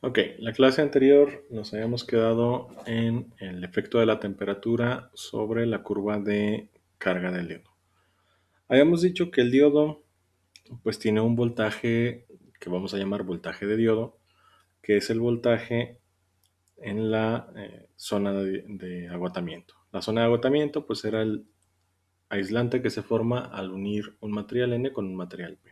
Ok, la clase anterior nos habíamos quedado en el efecto de la temperatura sobre la curva de carga del diodo. Habíamos dicho que el diodo pues tiene un voltaje que vamos a llamar voltaje de diodo, que es el voltaje en la zona de agotamiento. La zona de agotamiento pues era el aislante que se forma al unir un material N con un material P.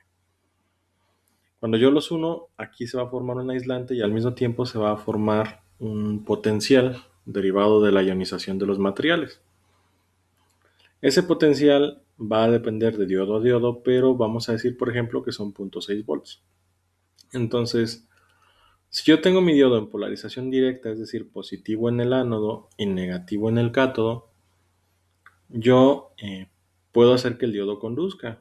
Cuando yo los uno, aquí se va a formar un aislante y al mismo tiempo se va a formar un potencial derivado de la ionización de los materiales. Ese potencial va a depender de diodo a diodo, pero vamos a decir, por ejemplo, que son 0.6 volts. Entonces, si yo tengo mi diodo en polarización directa, es decir, positivo en el ánodo y negativo en el cátodo, yo puedo hacer que el diodo conduzca.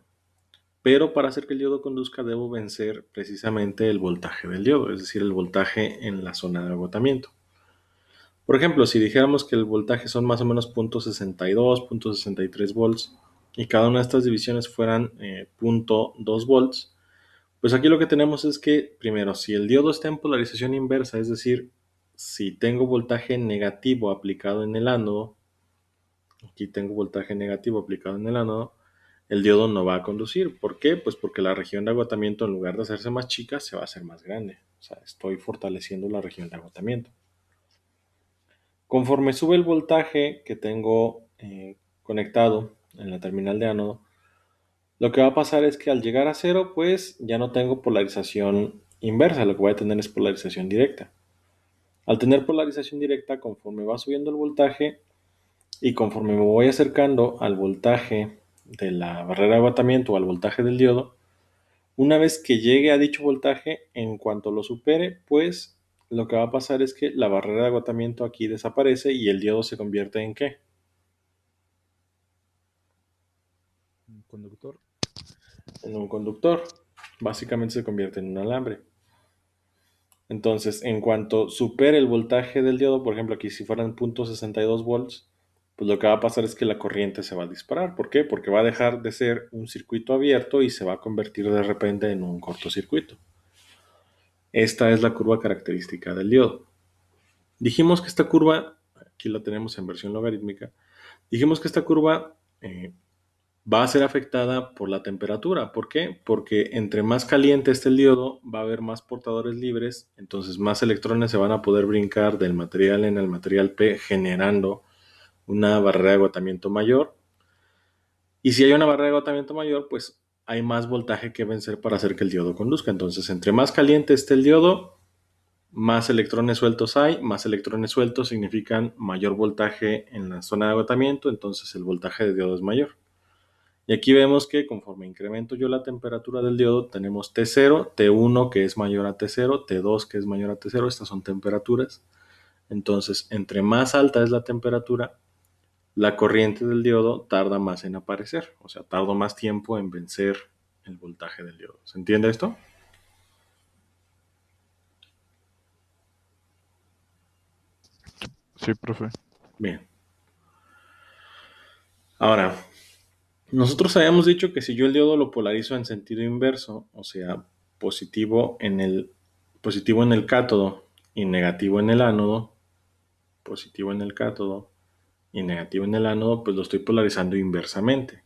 Pero para hacer que el diodo conduzca debo vencer precisamente el voltaje del diodo, es decir, el voltaje en la zona de agotamiento. Por ejemplo, si dijéramos que el voltaje son más o menos 0.62, 0.63 volts y cada una de estas divisiones fueran 0.2 volts, pues aquí lo que tenemos es que, primero, si el diodo está en polarización inversa, es decir, si tengo voltaje negativo aplicado en el ánodo, aquí tengo voltaje negativo aplicado en el ánodo, el diodo no va a conducir. ¿Por qué? Pues porque la región de agotamiento, en lugar de hacerse más chica, se va a hacer más grande. O sea, estoy fortaleciendo la región de agotamiento. Conforme sube el voltaje que tengo conectado en la terminal de ánodo, lo que va a pasar es que al llegar a cero, pues ya no tengo polarización inversa, lo que voy a tener es polarización directa. Al tener polarización directa, conforme va subiendo el voltaje y conforme me voy acercando al voltaje de la barrera de agotamiento o al voltaje del diodo, una vez que llegue a dicho voltaje, en cuanto lo supere, pues lo que va a pasar es que la barrera de agotamiento aquí desaparece y el diodo se convierte en ¿qué? Un conductor. En un conductor. Básicamente se convierte en un alambre. Entonces, en cuanto supere el voltaje del diodo, por ejemplo, aquí si fueran 0.62 volts, pues lo que va a pasar es que la corriente se va a disparar. ¿Por qué? Porque va a dejar de ser un circuito abierto y se va a convertir de repente en un cortocircuito. Esta es la curva característica del diodo. Dijimos que esta curva, aquí la tenemos en versión logarítmica, dijimos que esta curva va a ser afectada por la temperatura. ¿Por qué? Porque entre más caliente esté el diodo, va a haber más portadores libres, entonces más electrones se van a poder brincar del material N al material P, generando una barrera de agotamiento mayor. Y si hay una barrera de agotamiento mayor, pues hay más voltaje que vencer para hacer que el diodo conduzca. Entonces, entre más caliente esté el diodo, más electrones sueltos hay, más electrones sueltos significan mayor voltaje en la zona de agotamiento, entonces el voltaje de diodo es mayor. Y aquí vemos que conforme incremento yo la temperatura del diodo, tenemos T0, T1 que es mayor a T0, T2 que es mayor a T0, estas son temperaturas. Entonces, entre más alta es la temperatura, la corriente del diodo tarda más en aparecer, o sea, tardo más tiempo en vencer el voltaje del diodo. ¿Se entiende esto? Sí, profe. Bien. Ahora, nosotros habíamos dicho que si yo el diodo lo polarizo en sentido inverso, o sea, positivo en positivo en el cátodo y negativo en el ánodo, positivo en el cátodo y negativo en el ánodo, pues lo estoy polarizando inversamente.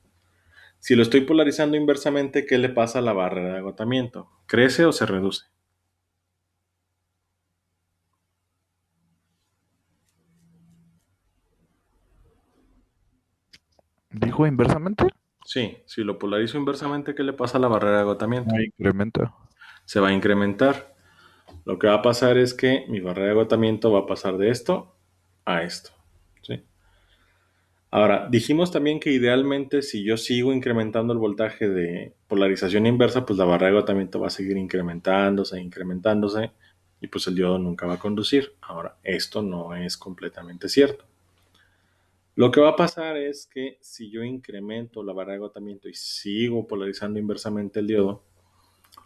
Si lo estoy polarizando inversamente, ¿qué le pasa a la barrera de agotamiento? ¿Crece o se reduce? ¿Dijo inversamente? Sí, si lo polarizo inversamente, ¿qué le pasa a la barrera de agotamiento? Ah, incrementa. Se va a incrementar. Lo que va a pasar es que mi barrera de agotamiento va a pasar de esto a esto. ¿Sí? Ahora, dijimos también que idealmente si yo sigo incrementando el voltaje de polarización inversa, pues la barrera de agotamiento va a seguir incrementándose, incrementándose, y pues el diodo nunca va a conducir. Ahora, esto no es completamente cierto. Lo que va a pasar es que si yo incremento la barrera de agotamiento y sigo polarizando inversamente el diodo,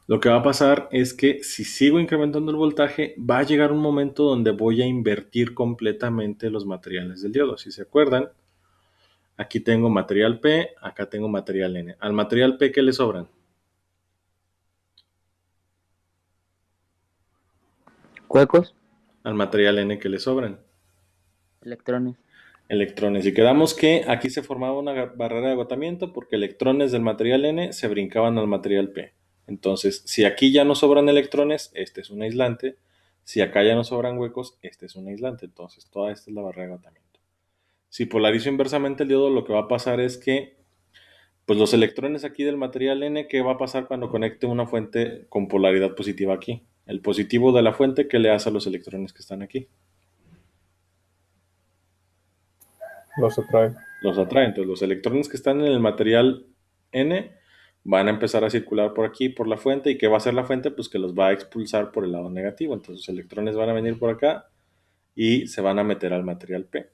lo que va a pasar es que si sigo incrementando el voltaje, va a llegar un momento donde voy a invertir completamente los materiales del diodo. Si se acuerdan, aquí tengo material P, acá tengo material N. Al material P, ¿qué le sobran? Huecos, al material N que le sobran. electrones. Electrones. Y quedamos que aquí se formaba una barrera de agotamiento porque electrones del material N se brincaban al material P. Entonces, si aquí ya no sobran electrones, este es un aislante. Si acá ya no sobran huecos, este es un aislante. Entonces, toda esta es la barrera de agotamiento. Si polarizo inversamente el diodo, lo que va a pasar es que, pues los electrones aquí del material N, ¿qué va a pasar cuando conecte una fuente con polaridad positiva aquí? El positivo de la fuente, ¿qué le hace a los electrones que están aquí? Los atrae. Los atrae. Entonces los electrones que están en el material N van a empezar a circular por aquí, por la fuente. ¿Y qué va a hacer la fuente? Pues que los va a expulsar por el lado negativo. Entonces los electrones van a venir por acá y se van a meter al material P.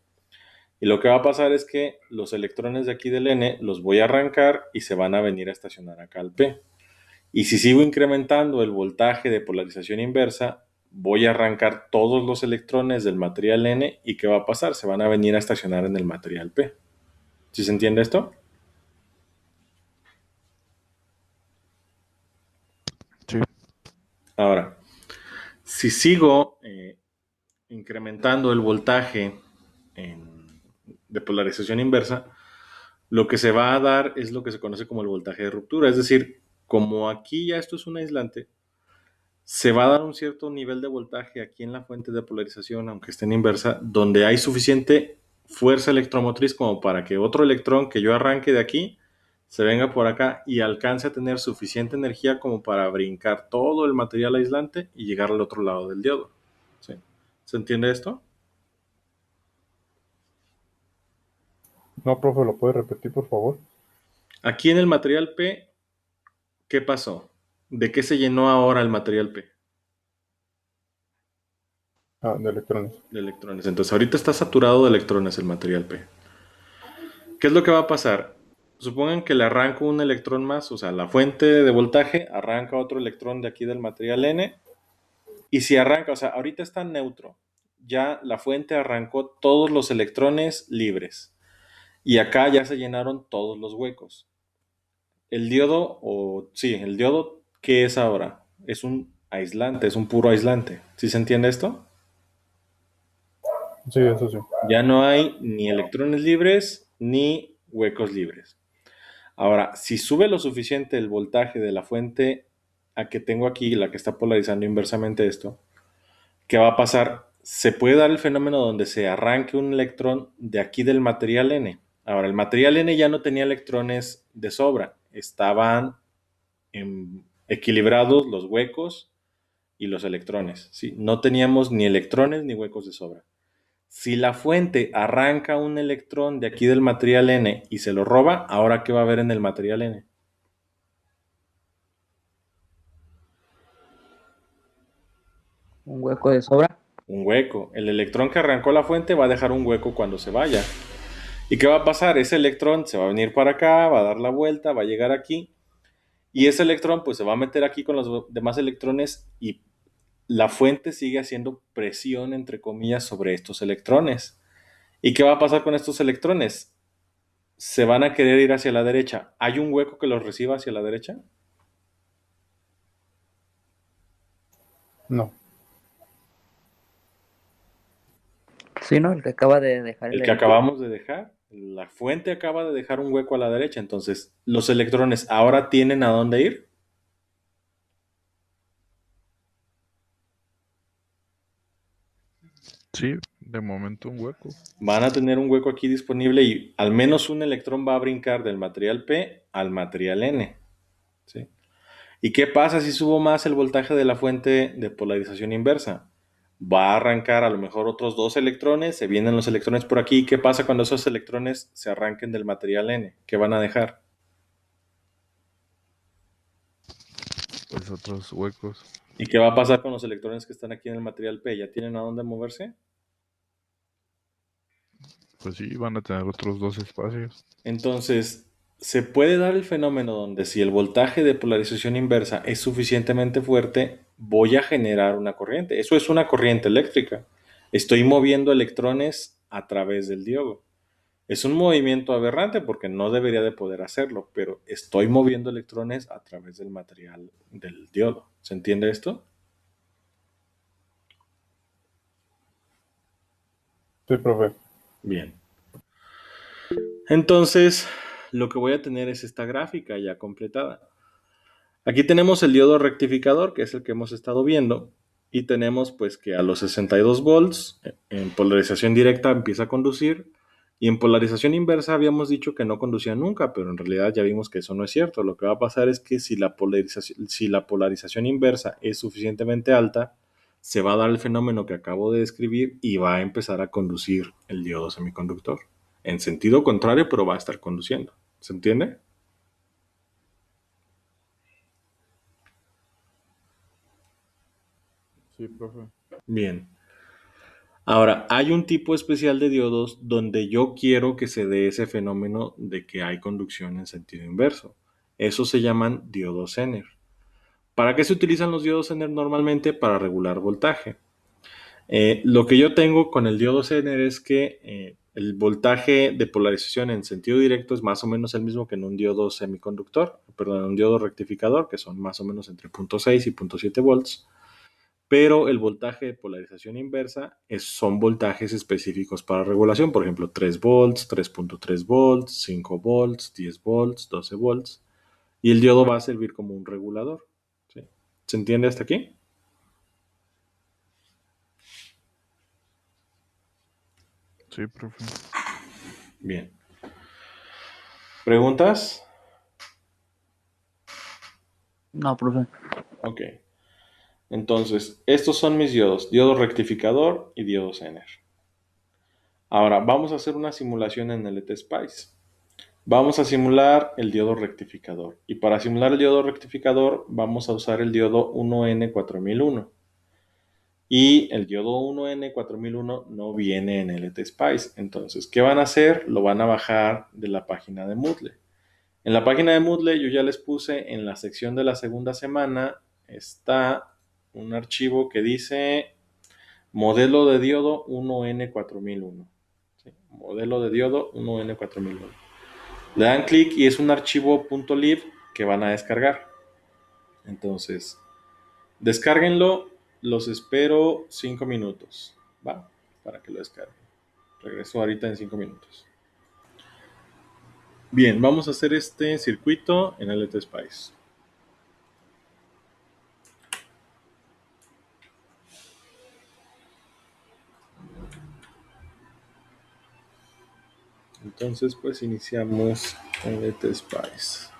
Y lo que va a pasar es que los electrones de aquí del N los voy a arrancar y se van a venir a estacionar acá al P. Y si sigo incrementando el voltaje de polarización inversa, voy a arrancar todos los electrones del material N y ¿qué va a pasar? Se van a venir a estacionar en el material P. ¿Sí se entiende esto? Sí. Ahora, si sigo incrementando el voltaje de polarización inversa, lo que se va a dar es lo que se conoce como el voltaje de ruptura. Es decir, como aquí ya esto es un aislante, se va a dar un cierto nivel de voltaje aquí en la fuente de polarización, aunque esté en inversa, donde hay suficiente fuerza electromotriz como para que otro electrón que yo arranque de aquí se venga por acá y alcance a tener suficiente energía como para brincar todo el material aislante y llegar al otro lado del diodo. ¿Sí? ¿Se entiende esto? No, profe, ¿lo puede repetir, por favor? Aquí en el material P, ¿qué pasó? ¿De qué se llenó ahora el material P? Ah, de electrones. De electrones. Entonces ahorita está saturado de electrones el material P. ¿Qué es lo que va a pasar? Supongan que le arranco un electrón más, o sea, la fuente de voltaje arranca otro electrón de aquí del material N, y si arranca, o sea, ahorita está neutro, ya la fuente arrancó todos los electrones libres, y acá ya se llenaron todos los huecos. El diodo, el diodo, ¿qué es ahora? Es un aislante, es un puro aislante. ¿Sí se entiende esto? Sí, eso sí. Ya no hay ni electrones libres ni huecos libres. Ahora, si sube lo suficiente el voltaje de la fuente a que tengo aquí, la que está polarizando inversamente esto, ¿qué va a pasar? Se puede dar el fenómeno donde se arranque un electrón de aquí del material N. Ahora, el material N ya no tenía electrones de sobra, estaban equilibrados los huecos y los electrones, ¿sí? No teníamos ni electrones ni huecos de sobra. Si la fuente arranca un electrón de aquí del material N y se lo roba, ¿ahora qué va a haber en el material N? Un hueco de sobra. Un hueco. El electrón que arrancó la fuente va a dejar un hueco cuando se vaya. ¿Y qué va a pasar? Ese electrón se va a venir para acá, va a dar la vuelta, va a llegar aquí. Y ese electrón pues se va a meter aquí con los demás electrones y la fuente sigue haciendo presión, entre comillas, sobre estos electrones. ¿Y qué va a pasar con estos electrones? Se van a querer ir hacia la derecha. ¿Hay un hueco que los reciba hacia la derecha? No. Sí, ¿no? El que acaba de dejar El el que electrón. acabamos de dejar. La fuente acaba de dejar un hueco a la derecha. Entonces, ¿los electrones ahora tienen a dónde ir? Sí, de momento un hueco. Van a tener un hueco aquí disponible y al menos un electrón va a brincar del material P al material N. ¿Sí? ¿Y qué pasa si subo más el voltaje de la fuente de polarización inversa? Va a arrancar a lo mejor otros dos electrones, se vienen los electrones por aquí. ¿Qué pasa cuando esos electrones se arranquen del material N? ¿Qué van a dejar? Pues otros huecos. ¿Y qué va a pasar con los electrones que están aquí en el material P? ¿Ya tienen a dónde moverse? Pues sí, van a tener otros dos espacios. Entonces, se puede dar el fenómeno donde si el voltaje de polarización inversa es suficientemente fuerte, voy a generar una corriente. Eso es una corriente eléctrica. Estoy moviendo electrones a través del diodo. Es un movimiento aberrante porque no debería de poder hacerlo, pero estoy moviendo electrones a través del material del diodo. ¿Se entiende esto? Sí, profe. Bien. Entonces, lo que voy a tener es esta gráfica ya completada. Aquí tenemos el diodo rectificador, que es el que hemos estado viendo, y tenemos pues que a los 62 volts en polarización directa empieza a conducir, y en polarización inversa habíamos dicho que no conducía nunca, pero en realidad ya vimos que eso no es cierto. Lo que va a pasar es que si la polarización inversa es suficientemente alta, se va a dar el fenómeno que acabo de describir y va a empezar a conducir el diodo semiconductor. En sentido contrario, pero va a estar conduciendo. ¿Se entiende? Sí, profe. Bien. Ahora, hay un tipo especial de diodos donde yo quiero que se dé ese fenómeno de que hay conducción en sentido inverso. Esos se llaman diodos Zener. ¿Para qué se utilizan los diodos Zener normalmente? Para regular voltaje. Lo que yo tengo con el diodo Zener es que el voltaje de polarización en sentido directo es más o menos el mismo que en un diodo semiconductor, perdón, un diodo rectificador, que son más o menos entre 0.6 y 0.7 volts. Pero el voltaje de polarización inversa son voltajes específicos para regulación, por ejemplo, 3 volts, 3.3 volts, 5 volts, 10 volts, 12 volts, y el diodo va a servir como un regulador. ¿Sí? ¿Se entiende hasta aquí? Sí, profe. Bien. ¿Preguntas? No, profe. Ok. Entonces, estos son mis diodos, diodo rectificador y diodo Zener. Ahora, vamos a hacer una simulación en LTSpice. Vamos a simular el diodo rectificador. Y para simular el diodo rectificador vamos a usar el diodo 1N4001. Y el diodo 1N4001 no viene en LTSpice. Entonces, ¿qué van a hacer? Lo van a bajar de la página de Moodle. En la página de Moodle yo ya les puse en la sección de la segunda semana, está un archivo que dice modelo de diodo 1N4001. ¿Sí? Modelo de diodo 1N4001. Le dan clic y es un archivo .lib que van a descargar. Entonces, descárguenlo, los espero 5 minutos, ¿va? Para que lo descarguen. Regreso ahorita en 5 minutos. Bien, vamos a hacer este circuito en LTSpice. Entonces, pues iniciamos LTSpice.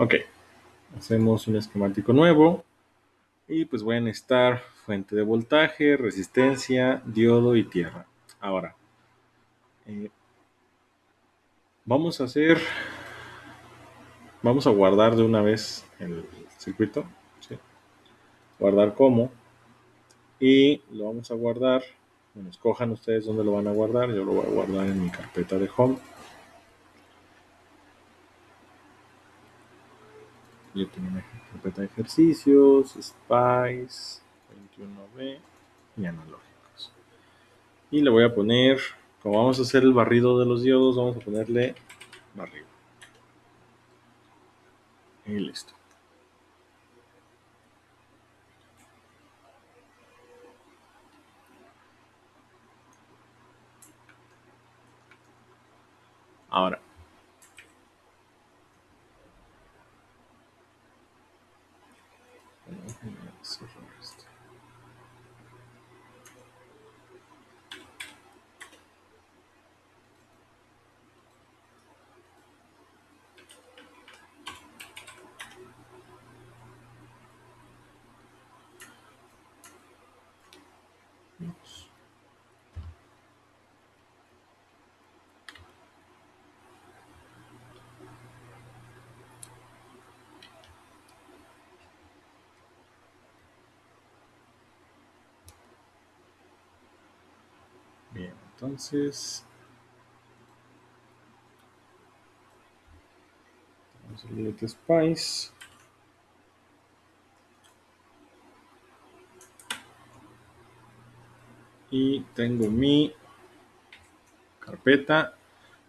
Ok, hacemos un esquemático nuevo y pues voy a necesitar fuente de voltaje, resistencia, diodo y tierra. Ahora, vamos a guardar de una vez el circuito, ¿sí? Guardar como, y lo vamos a guardar, bueno, escojan ustedes dónde lo van a guardar, yo lo voy a guardar en mi carpeta de home. Yo tengo una carpeta de ejercicios, Spice, 21B y analógicos. Y le voy a poner, como vamos a hacer el barrido de los diodos, vamos a ponerle barrido. Y listo. Ahora, cerrar esto. Bien, entonces vamos a ir a Spice. Y tengo mi carpeta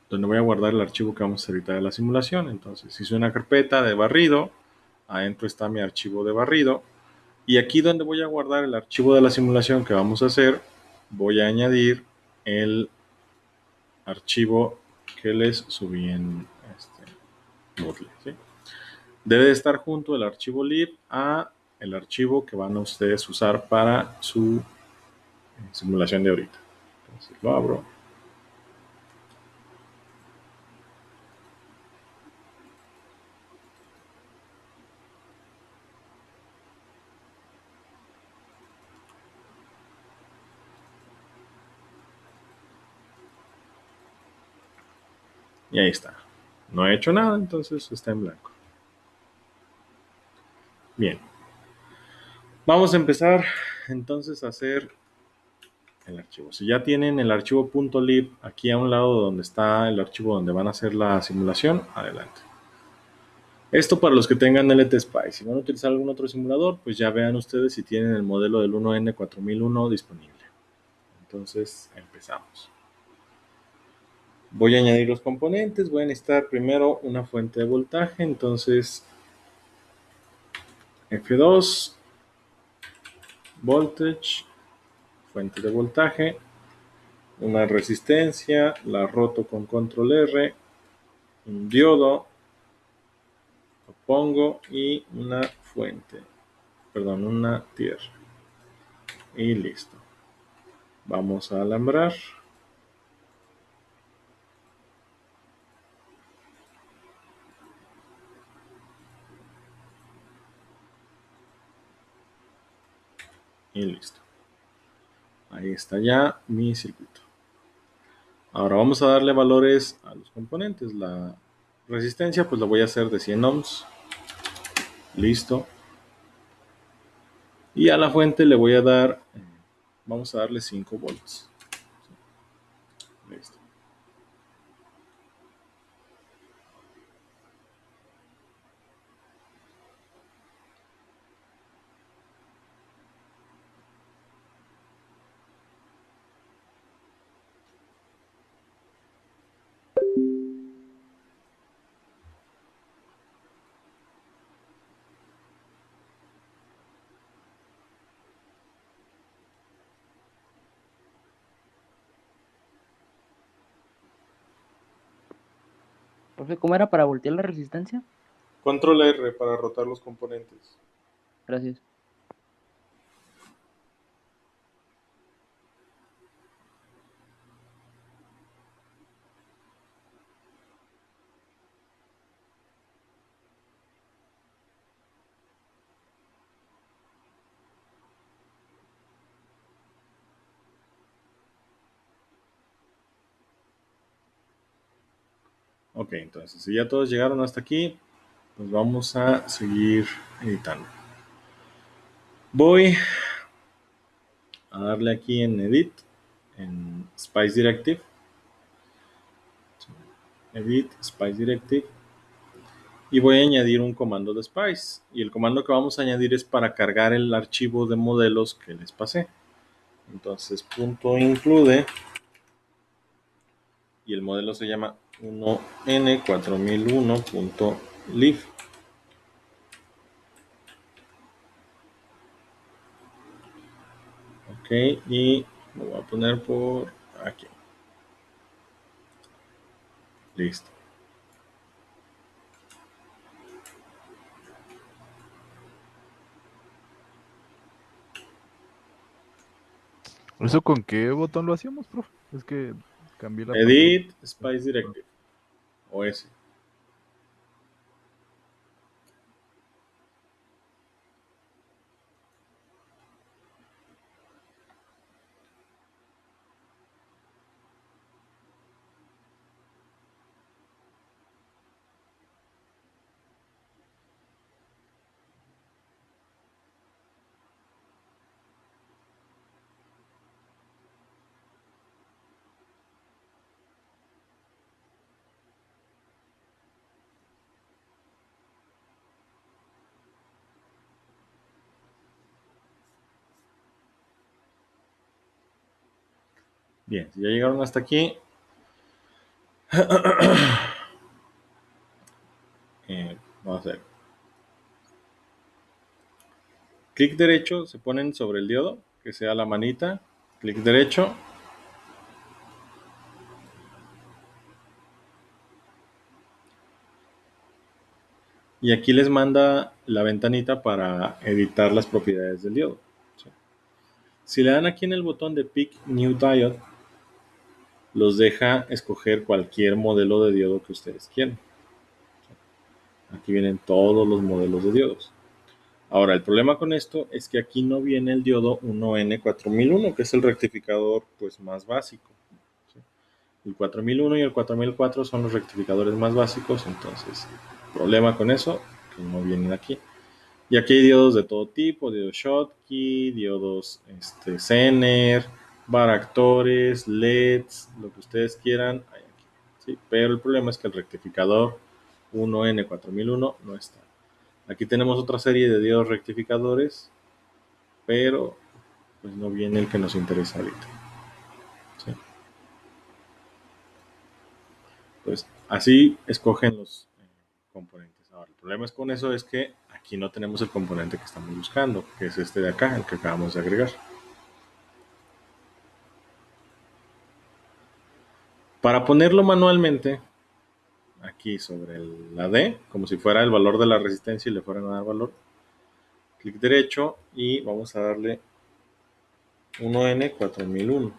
donde voy a guardar el archivo que vamos a hacer ahorita de la simulación. Entonces hice una carpeta de barrido, adentro está mi archivo de barrido, y aquí donde voy a guardar el archivo de la simulación que vamos a hacer, voy a añadir el archivo que les subí en Moodle, ¿sí? Debe de estar junto el archivo lib a el archivo que van a ustedes usar para su simulación de ahorita. Entonces lo abro. Y ahí está. No he hecho nada, entonces está en blanco. Bien. Vamos a empezar entonces a hacer el archivo. Si ya tienen el archivo .lib aquí a un lado donde está el archivo donde van a hacer la simulación, adelante. Esto para los que tengan LTSPI. Si van a utilizar algún otro simulador, pues ya vean ustedes si tienen el modelo del 1N4001 disponible. Entonces empezamos. Voy a añadir los componentes. Voy a necesitar primero una fuente de voltaje. Entonces F2, voltage, fuente de voltaje, una resistencia, la roto con control R, un diodo, lo pongo y una fuente, perdón, una tierra. Y listo. Vamos a alambrar. Y listo. Ahí está ya mi circuito. Ahora vamos a darle valores a los componentes. La resistencia pues la voy a hacer de 100 ohms. Listo. Y a la fuente le voy a dar, vamos a darle 5 volts. Listo. Profe, ¿cómo era para voltear la resistencia? Control R para rotar los componentes. Gracias. Ok, entonces si ya todos llegaron hasta aquí, pues vamos a seguir editando. Voy a darle aquí en Edit, en Spice Directive. Edit, Spice Directive. Y voy a añadir un comando de Spice. Y el comando que vamos a añadir es para cargar el archivo de modelos que les pasé. Entonces, punto include. Y el modelo se llama 1N4001.lib. Ok, y lo voy a poner por aquí. Listo. ¿Eso con qué botón lo hacíamos, profe? Es que cambié la pantalla. Edit, Spice Directive. O ese. Bien, si ya llegaron hasta aquí, Vamos a ver. Clic derecho, se ponen sobre el diodo, que sea la manita. Clic derecho. Y aquí les manda la ventanita para editar las propiedades del diodo. ¿Sí? Si le dan aquí en el botón de Pick New Diode, los deja escoger cualquier modelo de diodo que ustedes quieran. Aquí vienen todos los modelos de diodos. Ahora, el problema con esto es que aquí no viene el diodo 1N4001, que es el rectificador pues, más básico. ¿Sí? El 4001 y el 4004 son los rectificadores más básicos, entonces, problema con eso, que no vienen aquí. Y aquí hay diodos de todo tipo, diodos Schottky, diodos Zener, varactores, LEDs, lo que ustedes quieran, hay aquí. ¿Sí? Pero el problema es que el rectificador 1N4001 no está. Aquí tenemos otra serie de diodos rectificadores, pero pues no viene el que nos interesa ahorita. ¿Sí? Pues así escogen los componentes. Ahora, el problema es con eso es que aquí no tenemos el componente que estamos buscando, que es este de acá, el que acabamos de agregar. Para ponerlo manualmente, aquí sobre la D, como si fuera el valor de la resistencia y le fueran a dar valor, clic derecho y vamos a darle 1N4001.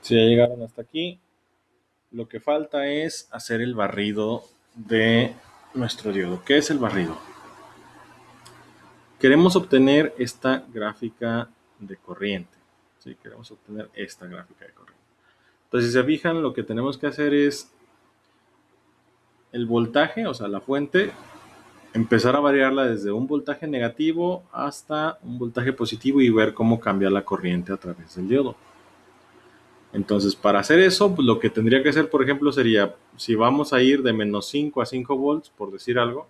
Si ya llegaron hasta aquí, lo que falta es hacer el barrido de nuestro diodo. ¿Qué es el barrido? Queremos obtener esta gráfica de corriente. Sí, queremos obtener esta gráfica de corriente. Entonces, si se fijan, lo que tenemos que hacer es el voltaje, o sea, la fuente, empezar a variarla desde un voltaje negativo hasta un voltaje positivo y ver cómo cambia la corriente a través del diodo. Entonces, para hacer eso, pues lo que tendría que hacer, por ejemplo, sería, si vamos a ir de menos 5 a 5 volts, por decir algo,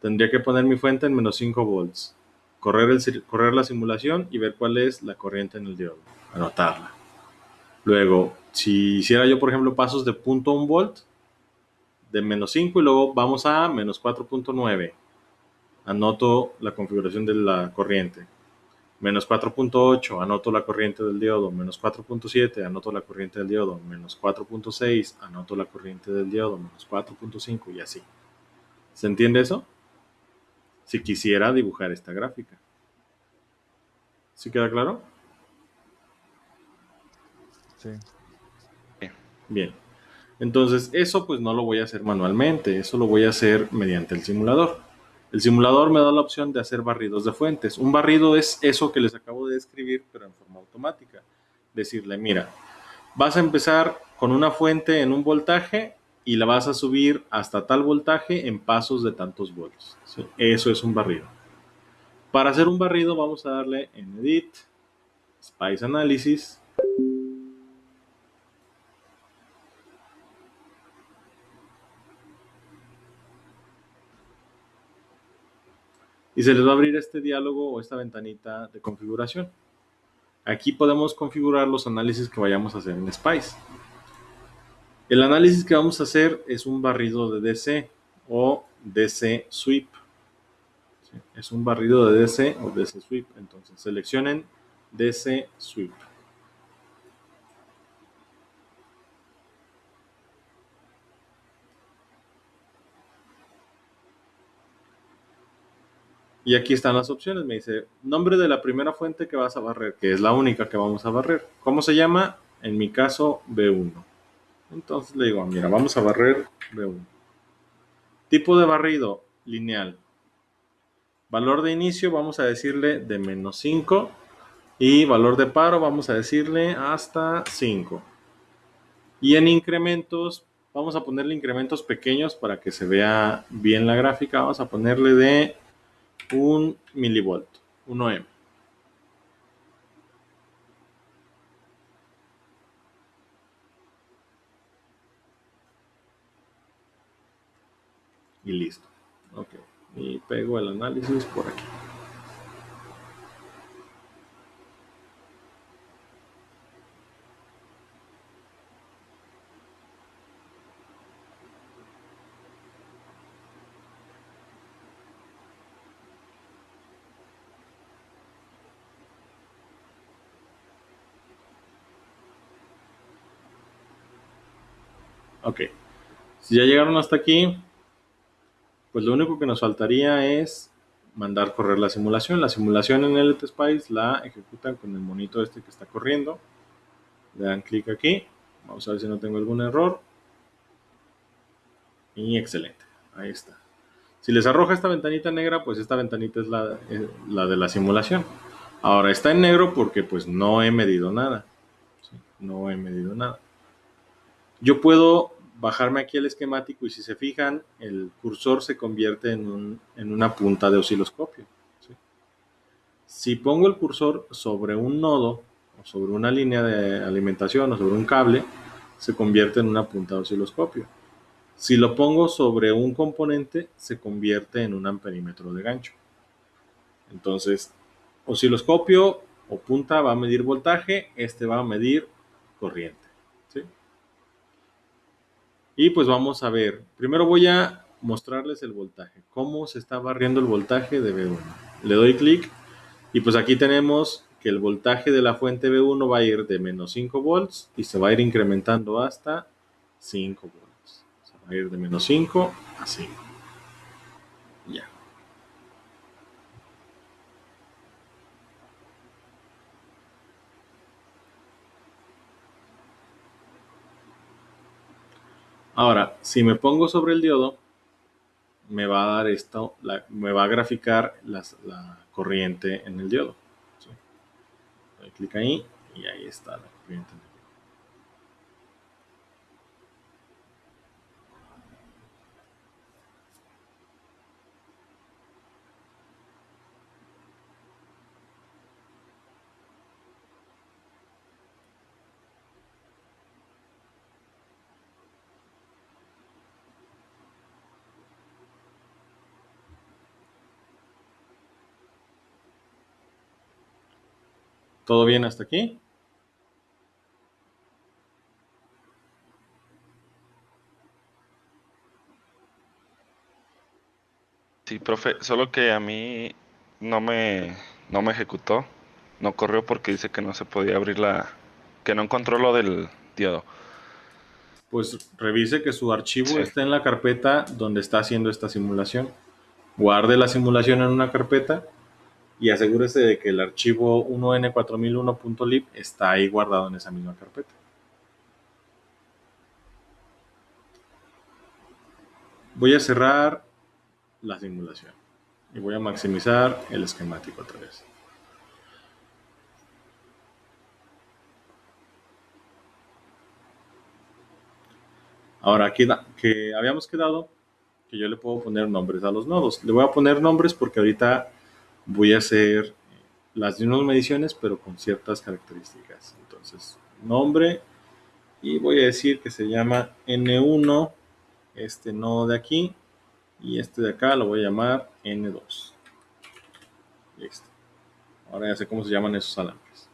tendría que poner mi fuente en menos 5 volts, correr la simulación y ver cuál es la corriente en el diodo, anotarla. Luego, si hiciera yo, por ejemplo, pasos de 0.1 volt, de menos 5 y luego vamos a menos 4.9, anoto la configuración de la corriente. Menos 4.8, anoto la corriente del diodo. Menos 4.7, anoto la corriente del diodo. Menos 4.6, anoto la corriente del diodo. Menos 4.5 y así. ¿Se entiende eso? Si quisiera dibujar esta gráfica. ¿Sí queda claro? Sí. Bien. Entonces, eso pues no lo voy a hacer manualmente. Eso lo voy a hacer mediante el simulador. El simulador me da la opción de hacer barridos de fuentes. Un barrido es eso que les acabo de describir, pero en forma automática. Decirle, mira, vas a empezar con una fuente en un voltaje y la vas a subir hasta tal voltaje en pasos de tantos volts. ¿Sí? Eso es un barrido. Para hacer un barrido vamos a darle en Edit, Spice Analysis. Y se les va a abrir este diálogo o esta ventanita de configuración. Aquí podemos configurar los análisis que vayamos a hacer en Spice. El análisis que vamos a hacer es un barrido de DC o DC Sweep. ¿Sí? Es un barrido de DC o DC Sweep. Entonces seleccionen DC Sweep. Y aquí están las opciones. Me dice nombre de la primera fuente que vas a barrer, que es la única que vamos a barrer. ¿Cómo se llama? En mi caso, B1. Entonces le digo, mira, vamos a barrer B1. Tipo de barrido, lineal. Valor de inicio vamos a decirle de menos 5 y valor de paro vamos a decirle hasta 5. Y en incrementos vamos a ponerle incrementos pequeños para que se vea bien la gráfica. Vamos a ponerle de 1 milivolt, 1M. Y listo. Ok. Y pego el análisis por aquí. Ok. Si ya llegaron hasta aquí, pues lo único que nos faltaría es mandar correr la simulación. La simulación en LTSpice la ejecutan con el monito este que está corriendo. Le dan clic aquí. Vamos a ver si no tengo algún error. Y excelente. Ahí está. Si les arroja esta ventanita negra, pues esta ventanita es la de la simulación. Ahora está en negro porque pues no he medido nada. ¿Sí? No he medido nada. Yo puedo bajarme aquí el esquemático y si se fijan, el cursor se convierte en una punta de osciloscopio. ¿Sí? Si pongo el cursor sobre un nodo o sobre una línea de alimentación o sobre un cable, se convierte en una punta de osciloscopio. Si lo pongo sobre un componente, se convierte en un amperímetro de gancho. Entonces, osciloscopio o punta va a medir voltaje, este va a medir corriente. ¿Sí? Y pues vamos a ver, primero voy a mostrarles el voltaje, cómo se está barriendo el voltaje de V1. Le doy clic y pues aquí tenemos que el voltaje de la fuente V1 va a ir de menos 5 volts y se va a ir incrementando hasta 5 volts. Se va a ir de menos 5 a 5. Ya. Ahora, si me pongo sobre el diodo, me va a dar esto, me va a graficar la corriente en el diodo. ¿Sí? Doy clic ahí y ahí está la corriente. ¿Todo bien hasta aquí? Sí, profe, solo que a mí no me, no me ejecutó, no corrió porque dice que no se podía abrir que no encontró lo del diodo. Pues revise que su archivo Sí. está en la carpeta donde está haciendo esta simulación. Guarde la simulación en una carpeta y asegúrese de que el archivo 1n4001.lib está ahí guardado en esa misma carpeta. Voy a cerrar la simulación y voy a maximizar el esquemático otra vez. Ahora, aquí que habíamos quedado que yo le puedo poner nombres a los nodos. Le voy a poner nombres porque ahorita voy a hacer las mismas mediciones, pero con ciertas características. Entonces, nombre, y voy a decir que se llama N1, este nodo de aquí, y este de acá lo voy a llamar N2. Listo. Ahora ya sé cómo se llaman esos alambres.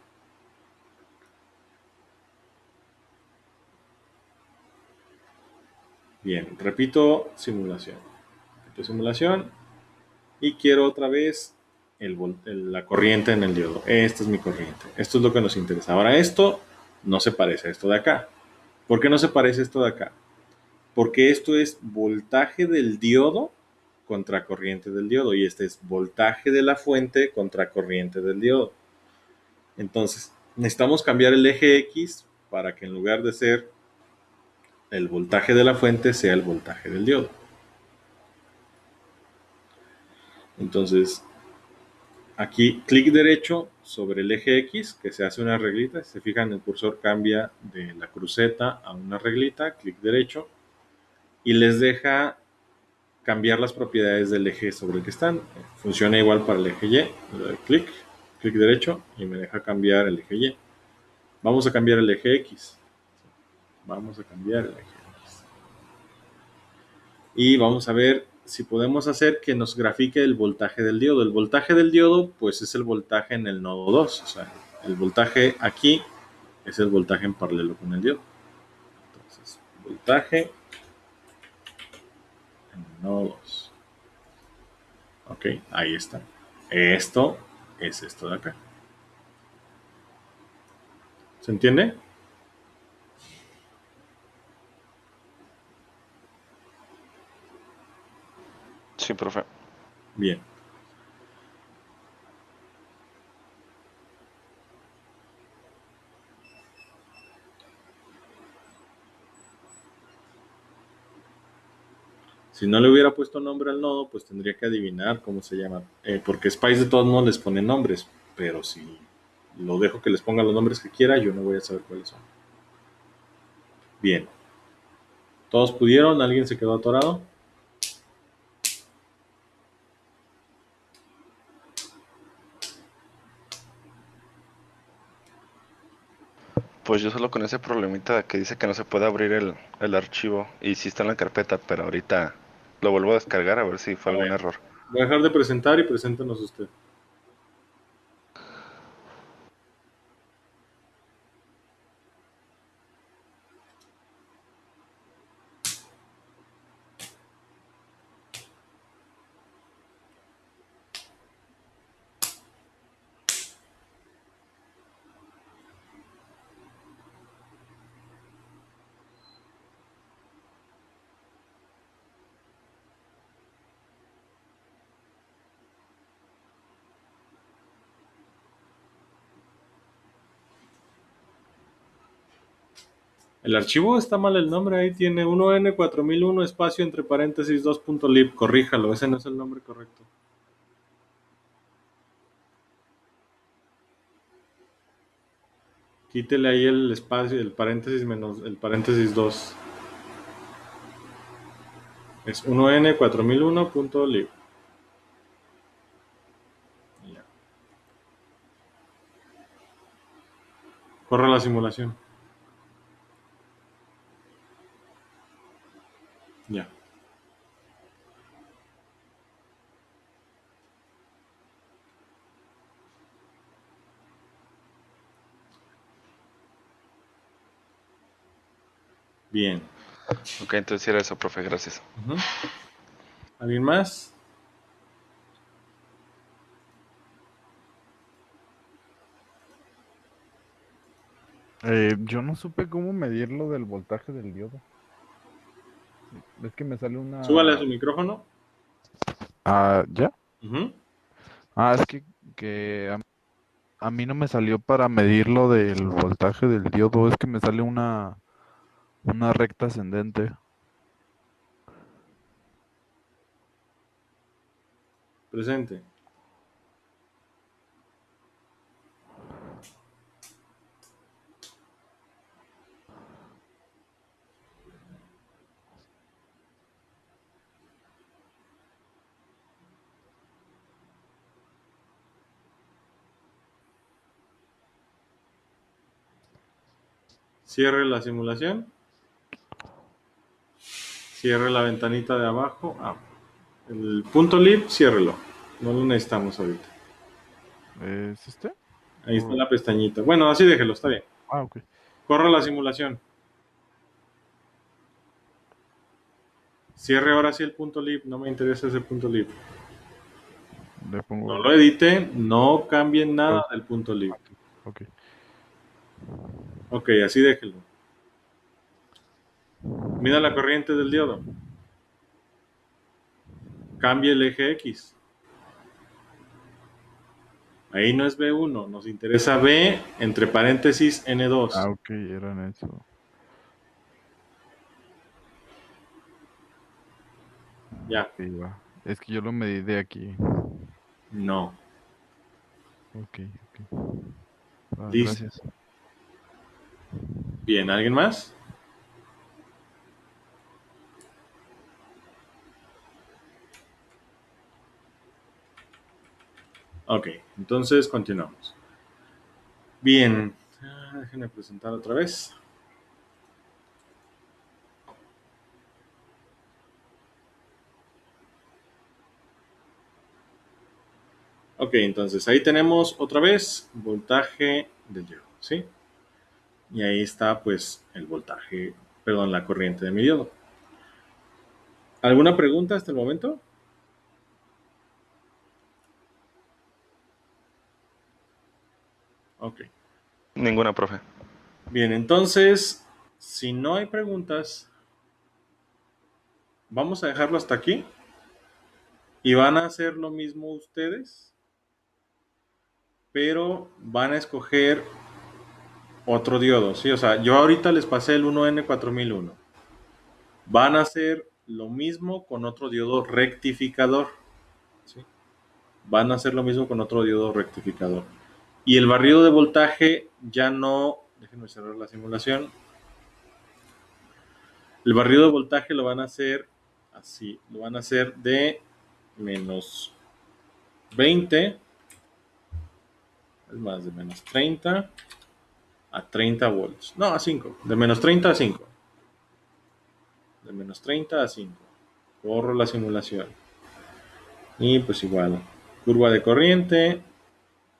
Bien, repito simulación. Repito simulación. Y quiero otra vez la corriente en el diodo. Esta es mi corriente. Esto es lo que nos interesa. Ahora esto no se parece a esto de acá. ¿Por qué no se parece a esto de acá? Porque esto es voltaje del diodo contra corriente del diodo y este es voltaje de la fuente contra corriente del diodo. Entonces, necesitamos cambiar el eje X para que en lugar de ser el voltaje de la fuente sea el voltaje del diodo. Entonces, aquí clic derecho sobre el eje X, que se hace una reglita. Si se fijan, el cursor cambia de la cruceta a una reglita, clic derecho, y les deja cambiar las propiedades del eje sobre el que están. Funciona igual para el eje Y. Le doy clic, clic derecho, y me deja cambiar el eje Y. Vamos a cambiar el eje X. Vamos a cambiar el eje X. Y vamos a ver si podemos hacer que nos grafique el voltaje del diodo. El voltaje del diodo, pues es el voltaje en el nodo 2. O sea, el voltaje aquí es el voltaje en paralelo con el diodo. Entonces, voltaje en el nodo 2. Ok, ahí está. Esto es esto de acá. ¿Se entiende? Sí, profe. Bien. Si no le hubiera puesto nombre al nodo, pues tendría que adivinar cómo se llama. Porque Spice de todos modos les pone nombres, pero si lo dejo que les ponga los nombres que quiera, yo no voy a saber cuáles son. Bien. ¿Todos pudieron? ¿Alguien se quedó atorado? Pues yo solo con ese problemita que dice que no se puede abrir el archivo. Y sí está en la carpeta, pero ahorita lo vuelvo a descargar a ver si fue A algún ver, error. voy a dejar de presentar y preséntanos usted. El archivo está mal el nombre, ahí tiene 1N4001 espacio entre paréntesis 2.lib. Corríjalo, ese no es el nombre correcto. Quítele ahí el espacio, el paréntesis menos el paréntesis 2. Es 1N4001.lib. Ya. Corre la simulación. Ya. Bien. Ok, entonces era eso, profe, gracias. Ujú. ¿Alguien más? Yo no supe cómo medir lo del voltaje del diodo. Es que me sale Súbale a una... su micrófono. Ah, ¿ya? Ujú. Ah, es que a mí no me salió para medir lo del voltaje del diodo, es que me sale una recta ascendente. Presente. Cierre la simulación. Cierre la ventanita de abajo. El punto lib, ciérrelo. No lo necesitamos ahorita. ¿Es este? Ahí está Oh, la pestañita. Bueno, así déjelo, está bien. ah, ok. Corra la simulación. Cierre ahora sí el punto lib. No me interesa ese punto lib. Le No pongo... lo edite. No cambien nada pausa. del punto lib. Ok. Ok, así déjelo. Mida la corriente del diodo. Cambie el eje X. Ahí no es B1. Nos interesa B entre paréntesis N2. Ah, ok, eran eso. Ya. Ok, va. Es que yo lo medí de aquí. No. Ok, ok. Listo. Gracias. Bien, ¿alguien más? Ok, entonces continuamos. Bien, déjenme presentar otra vez. Ok, entonces ahí tenemos otra vez voltaje del diodo, ¿sí? Y ahí está pues el voltaje, perdón, la corriente de mi diodo. ¿Alguna pregunta hasta el momento? Ok. Ninguna, profe. Bien, entonces, si no hay preguntas, vamos a dejarlo hasta aquí. Y van a hacer lo mismo ustedes, pero van a escoger otro diodo, ¿sí? O sea, yo ahorita les pasé el 1N4001. Van a hacer lo mismo con otro diodo rectificador, ¿sí? Van a hacer lo mismo con otro diodo rectificador. Y el barrido de voltaje ya no... Déjenme cerrar la simulación. El barrido de voltaje lo van a hacer así. Lo van a hacer de menos 20, es más, de menos 30 a 30 volts. No, a 5. De menos 30 a 5. De menos 30 a 5. Corro la simulación. Y pues igual, curva de corriente.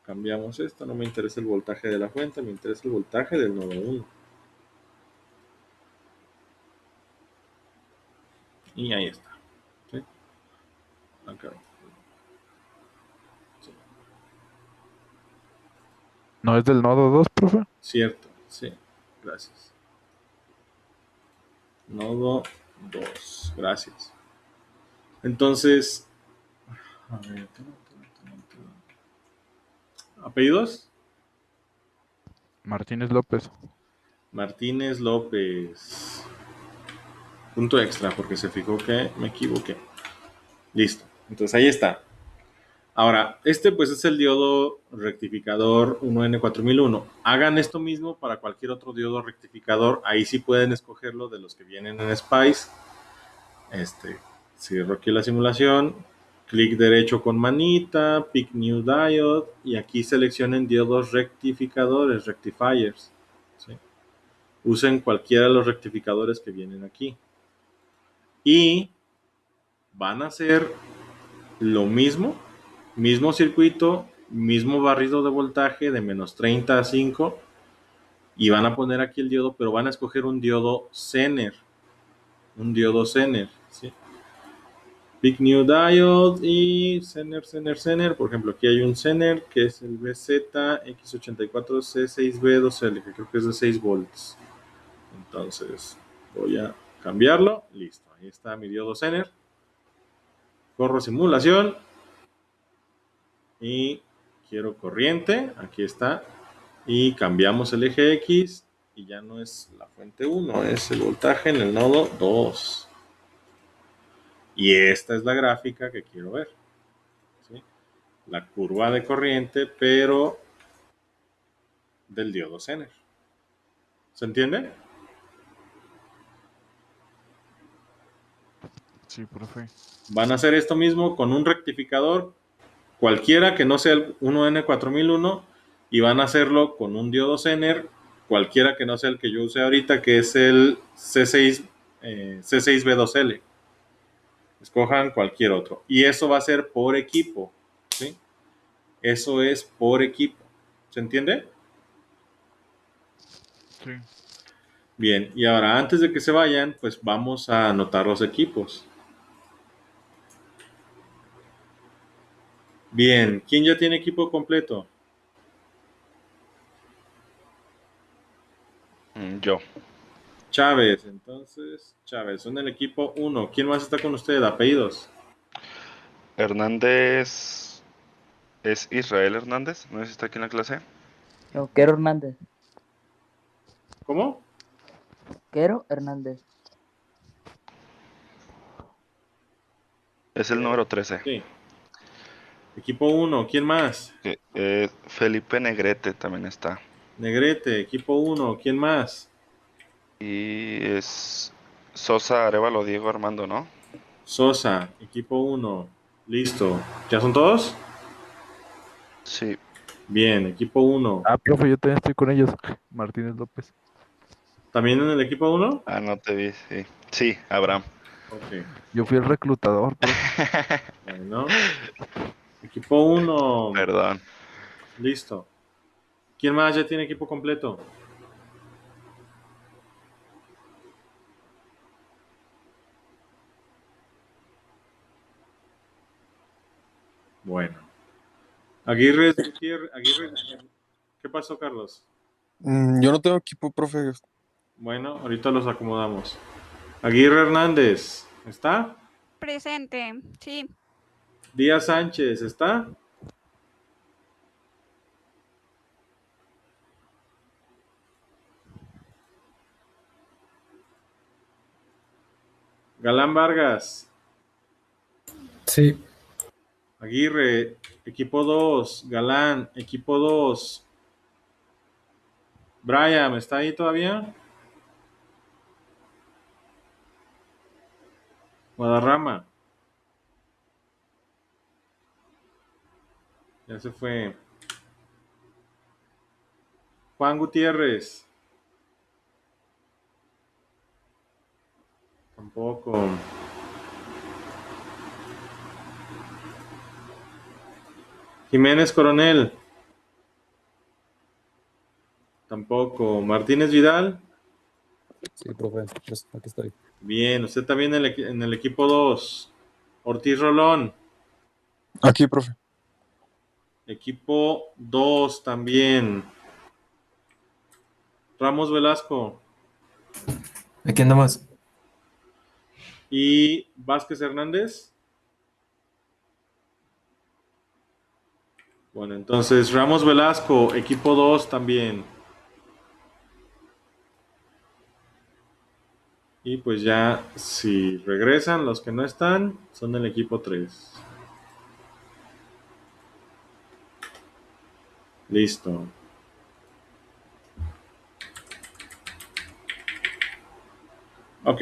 Cambiamos esto. No me interesa el voltaje de la fuente, me interesa el voltaje del nodo 1. Y ahí está. ¿Sí? Acá. Sí. ¿No es del nodo 2, profe? Cierto, sí. Gracias. Nodo 2. Gracias. Entonces, a ver, ¿apellidos? Martínez López. Martínez López. Punto extra porque se fijó que me equivoqué. Listo. Entonces ahí está. Ahora, este pues es el diodo rectificador 1N4001. Hagan esto mismo para cualquier otro diodo rectificador. Ahí sí pueden escogerlo de los que vienen en Spice. Cierro aquí la simulación. Clic derecho con manita, Pick New Diode. Y aquí seleccionen diodos rectificadores, rectifiers. ¿Sí? Usen cualquiera de los rectificadores que vienen aquí. Y van a hacer lo mismo circuito, mismo barrido de voltaje de menos 30 a 5 y van a poner aquí el diodo, pero van a escoger un diodo Zener, ¿sí? Pick New Diode y Zener, por ejemplo, aquí hay un Zener que es el BZX84C6B2L, que creo que es de 6 volts. Entonces voy a cambiarlo, listo, ahí está mi diodo Zener. Corro simulación y quiero corriente, aquí está, y cambiamos el eje X y ya no es la fuente 1, es el voltaje en el nodo 2. Y esta es la gráfica que quiero ver, ¿sí? La curva de corriente, pero del diodo Zener. ¿Se entiende? Sí, profe. Van a hacer esto mismo con un rectificador cualquiera que no sea el 1N4001 y van a hacerlo con un diodo Zener cualquiera que no sea el que yo use ahorita, que es el C6B2L. Escojan cualquier otro. Y eso va a ser por equipo, ¿sí? Eso es por equipo. ¿Se entiende? Sí. Bien, y ahora antes de que se vayan, pues vamos a anotar los equipos. Bien, ¿quién ya tiene equipo completo? Yo. Chávez, entonces, Chávez, son el equipo 1. ¿Quién más está con usted? Apellidos. Hernández. ¿Es Israel Hernández? No sé si está aquí en la clase. Yo, Quero Hernández. ¿Cómo? Quero Hernández. Es el número 13. Sí. Equipo 1, ¿quién más? Felipe Negrete también está. Negrete, equipo 1, ¿quién más? Y es Sosa, Arevalo, Diego Armando, ¿no? Sosa, equipo 1. Listo. ¿Ya son todos? Sí. Bien, equipo 1. Ah, profe, yo también estoy con ellos. Martínez López. ¿También en el equipo 1? Ah, no te vi, sí. Sí, Abraham. Ok, Yo fui el reclutador, profe. bueno. Equipo 1, Perdón. listo. ¿Quién más ya tiene equipo completo? Bueno. Aguirre, ¿qué pasó, Carlos? Yo no tengo equipo, profe. Bueno, ahorita los acomodamos. Aguirre Hernández, ¿está? Presente, sí. Díaz Sánchez, ¿está? Galán Vargas, Sí, Aguirre, equipo 2, Galán, equipo 2. Brian, ¿está ahí todavía? Guadarrama, ya se fue. Juan Gutiérrez, tampoco. Jiménez Coronel, tampoco. Martínez Vidal, sí, profe, pues aquí estoy. bien. Usted también en el equipo 2. Ortiz Rolón, Aquí, profe. equipo 2 también. Ramos Velasco Aquí andamos. y Vázquez Hernández. Bueno, entonces Ramos Velasco, equipo 2 también. Y pues ya, si regresan, los que no están, son del equipo 3. Listo. Ok.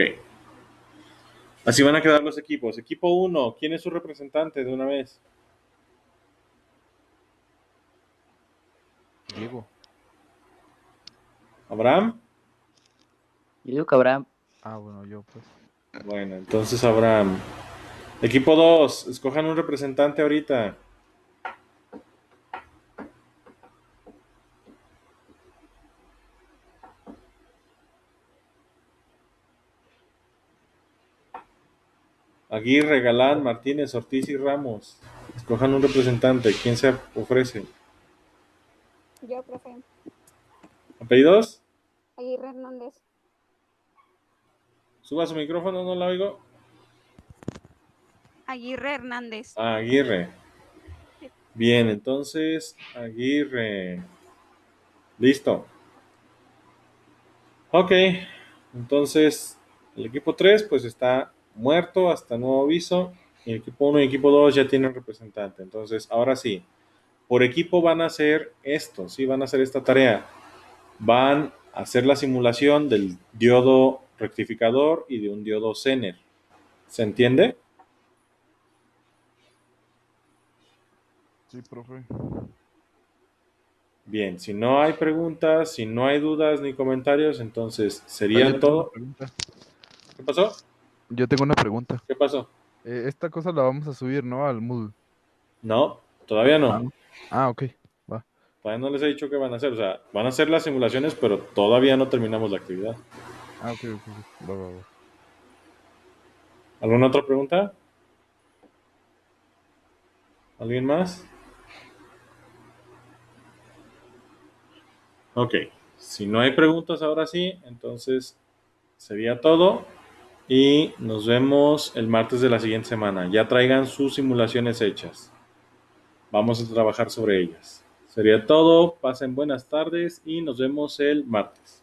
Así van a quedar los equipos. Equipo 1, ¿quién es su representante de una vez? Diego. ¿Abraham? Yo digo que Abraham. Ah, bueno, yo pues. Bueno, entonces Abraham. Equipo 2, escojan un representante ahorita. Aguirre, Galán, Martínez, Ortiz y Ramos. Escojan un representante. ¿Quién se ofrece? Yo, profe. ¿Apellidos? Aguirre Hernández. Suba su micrófono, no la oigo. Aguirre Hernández. Ah, Aguirre. Bien, entonces, Aguirre. Listo. Ok, entonces el equipo 3 pues está muerto hasta nuevo aviso. Y el equipo 1 y el equipo 2 ya tienen representante. Entonces, ahora sí, por equipo van a hacer esto, sí, van a hacer esta tarea. Van a hacer la simulación del diodo rectificador y de un diodo Zener. ¿Se entiende? Sí, profe. Bien, si no hay preguntas, si no hay dudas ni comentarios, entonces Ah, sería yo tengo una todo. pregunta. ¿Qué pasó? Yo tengo una pregunta. ¿Qué pasó? Esta cosa la vamos a subir, ¿no? Al Moodle. No, todavía Ah, no. no. Ah, ok. Va. Todavía no les he dicho qué van a hacer. O sea, van a hacer las simulaciones, pero todavía no terminamos la actividad. Ah, ok, ok, ok. Va, va, va. ¿Alguna otra pregunta? ¿Alguien más? Ok. Si no hay preguntas ahora sí, entonces sería todo. Y nos vemos el martes de la siguiente semana. Ya traigan sus simulaciones hechas. Vamos a trabajar sobre ellas. Sería todo. Pasen buenas tardes y nos vemos el martes.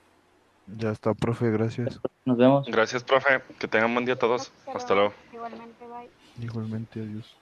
Ya está, profe, gracias. Nos vemos. Gracias, profe. Que tengan buen día todos. Hasta luego. Igualmente, bye. Igualmente, adiós.